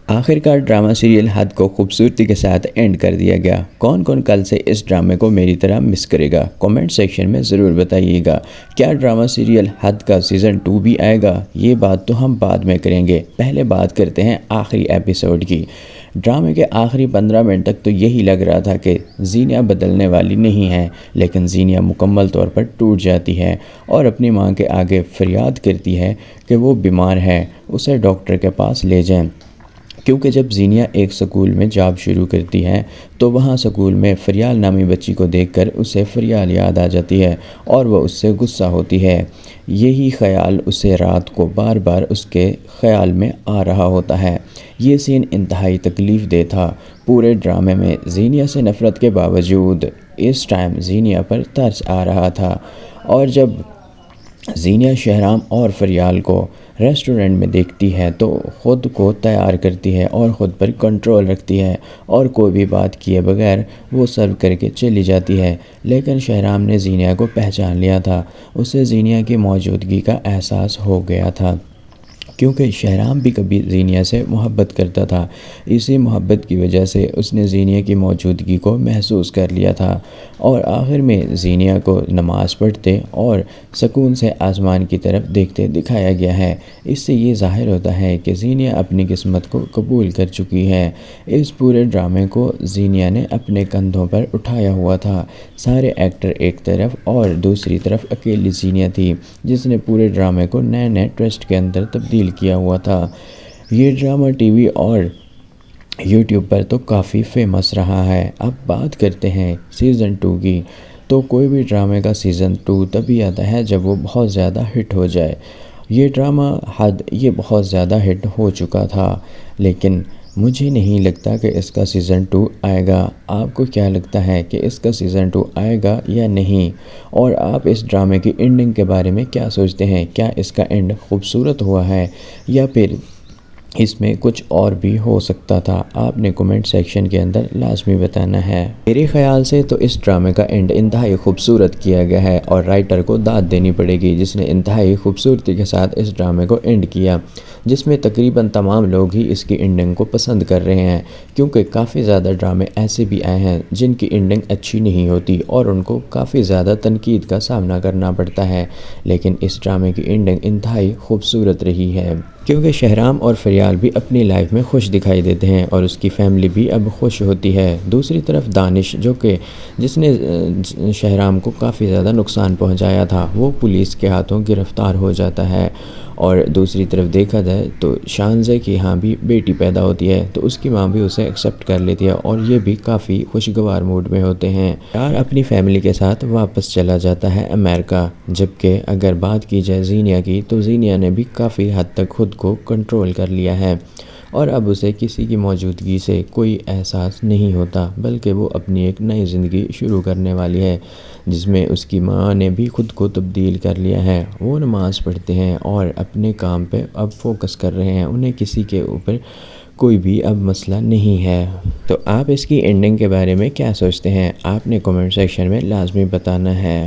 آخرکار drama serial حد کو خوبصورتی کے ساتھ اینڈ کر دیا گیا۔ کون کون کل سے اس ڈرامے کو میری طرح مس کرے گا؟ کمنٹ سیکشن میں ضرور بتائیے گا۔ کیا ڈرامہ سیریل حد کا سیزن 2 بھی آئے گا؟ یہ بات تو ہم بعد میں کریں گے، پہلے بات کرتے ہیں آخری ایپیسوڈ کی۔ ڈرامے کے آخری 15 منٹ تک تو یہی لگ رہا تھا کہ زینیا بدلنے والی نہیں ہے، لیکن زینیا مکمل طور پر ٹوٹ جاتی ہے اور اپنی ماں کے آگے فریاد کرتی ہے کہ وہ بیمار ہے، اسے ڈاکٹر کے پاس لے جائیں۔ کیونکہ جب زینیا ایک سکول میں جاب شروع کرتی ہے تو وہاں سکول میں فریال نامی بچی کو دیکھ کر اسے فریال یاد آ جاتی ہے اور وہ اس سے غصہ ہوتی ہے۔ یہی خیال اسے رات کو بار بار اس کے خیال میں آ رہا ہوتا ہے۔ یہ سین انتہائی تکلیف دہ تھا۔ پورے ڈرامے میں زینیا سے نفرت کے باوجود اس ٹائم زینیا پر ترس آ رہا تھا، اور جب زینیا شہرام اور فریال کو ریسٹورنٹ میں دیکھتی ہے تو خود کو تیار کرتی ہے اور خود پر کنٹرول رکھتی ہے اور کوئی بھی بات کیے بغیر وہ سرو کر کے چلی جاتی ہے۔ لیکن شہرام نے زینیا کو پہچان لیا تھا، اسے زینیا کی موجودگی کا احساس ہو گیا تھا، کیونکہ شہرام بھی کبھی زینیا سے محبت کرتا تھا۔ اسی محبت کی وجہ سے اس نے زینیا کی موجودگی کو محسوس کر لیا تھا، اور آخر میں زینیا کو نماز پڑھتے اور سکون سے آسمان کی طرف دیکھتے دکھایا گیا ہے۔ اس سے یہ ظاہر ہوتا ہے کہ زینیا اپنی قسمت کو قبول کر چکی ہے۔ اس پورے ڈرامے کو زینیا نے اپنے کندھوں پر اٹھایا ہوا تھا۔ سارے ایکٹر ایک طرف اور دوسری طرف اکیلی زینیا تھی، جس نے پورے ڈرامے کو نئے نئے ٹویسٹ کے اندر تبدیل کیا ہوا تھا۔ یہ ڈرامہ ٹی وی اور یوٹیوب پر تو کافی فیمس رہا ہے۔ اب بات کرتے ہیں سیزن 2 کی۔ تو کوئی بھی ڈرامے کا سیزن 2 تبھی آتا ہے جب وہ بہت زیادہ ہٹ ہو جائے۔ یہ ڈرامہ حد یہ بہت زیادہ ہٹ ہو چکا تھا، لیکن مجھے نہیں لگتا کہ اس کا سیزن 2 آئے گا۔ آپ کو کیا لگتا ہے کہ اس کا سیزن 2 آئے گا یا نہیں؟ اور آپ اس ڈرامے کی اینڈنگ کے بارے میں کیا سوچتے ہیں؟ کیا اس کا اینڈ خوبصورت ہوا ہے یا پھر اس میں کچھ اور بھی ہو سکتا تھا؟ آپ نے کمنٹ سیکشن کے اندر لازمی بتانا ہے۔ میرے خیال سے تو اس ڈرامے کا اینڈ انتہائی خوبصورت کیا گیا ہے، اور رائٹر کو داد دینی پڑے گی جس نے انتہائی خوبصورتی کے ساتھ اس ڈرامے کو اینڈ کیا، جس میں تقریباً تمام لوگ ہی اس کی اینڈنگ کو پسند کر رہے ہیں، کیونکہ کافی زیادہ ڈرامے ایسے بھی آئے ہیں جن کی اینڈنگ اچھی نہیں ہوتی اور ان کو کافی زیادہ تنقید کا سامنا کرنا پڑتا ہے، لیکن اس ڈرامے کی اینڈنگ انتہائی خوبصورت رہی ہے، کیونکہ شہرام اور فریال بھی اپنی لائف میں خوش دکھائی دیتے ہیں اور اس کی فیملی بھی اب خوش ہوتی ہے۔ دوسری طرف دانش، جس نے شہرام کو کافی زیادہ نقصان پہنچایا تھا، وہ پولیس کے ہاتھوں گرفتار ہو جاتا ہے، اور دوسری طرف دیکھا جائے تو شانزہ کی یہاں بھی بیٹی پیدا ہوتی ہے تو اس کی ماں بھی اسے ایکسیپٹ کر لیتی ہے، اور یہ بھی کافی خوشگوار موڈ میں ہوتے ہیں۔ یار اپنی فیملی کے ساتھ واپس چلا جاتا ہے امریکہ، جبکہ اگر بات کی جائے زینیا کی تو زینیا نے بھی کافی حد تک خود کو کنٹرول کر لیا ہے، اور اب اسے کسی کی موجودگی سے کوئی احساس نہیں ہوتا، بلکہ وہ اپنی ایک نئی زندگی شروع کرنے والی ہے، جس میں اس کی ماں نے بھی خود کو تبدیل کر لیا ہے۔ وہ نماز پڑھتے ہیں اور اپنے کام پہ اب فوکس کر رہے ہیں، انہیں کسی کے اوپر کوئی بھی اب مسئلہ نہیں ہے۔ تو آپ اس کی اینڈنگ کے بارے میں کیا سوچتے ہیں؟ آپ نے کمنٹ سیکشن میں لازمی بتانا ہے۔